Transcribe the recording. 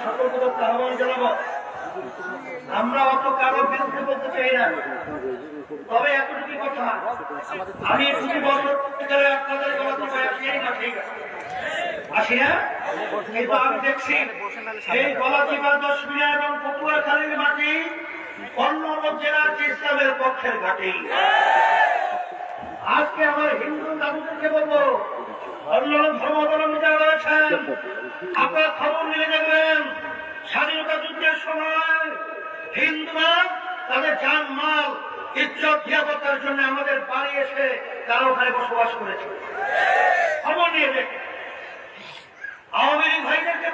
সকলকে আহ্বান জানাবো, আমরা অত কারো বিরুদ্ধে বলতে চাই না, তবে এতটুকু কথা, আমি ২০ বছর আপনাদের গলাতে ঠিক আছে আসি না, কিন্তু আমি দেখছি এই গলাচিপা ১০ মিনিট এবং পটুয়াখালীর মাটি অন্য জেলার ইসলামের পক্ষের ঘাটি। আজকে আমার হিন্দু দাদুদেরকে বলবো, অন্য ধর্মাবলম্বী যারা রয়েছেন, আপনারা খবর নিয়ে দেখবেন স্বাধীনতা যুদ্ধের সময় হিন্দুরা তাদের জান মাল ইজ্জত নিরাপত্তার জন্য আমাদের বাড়ি এসে তারা ওখানে বসবাস করেছে। খবর নিয়ে দেখেন। আওয়ামী লীগ ভাইদেরকে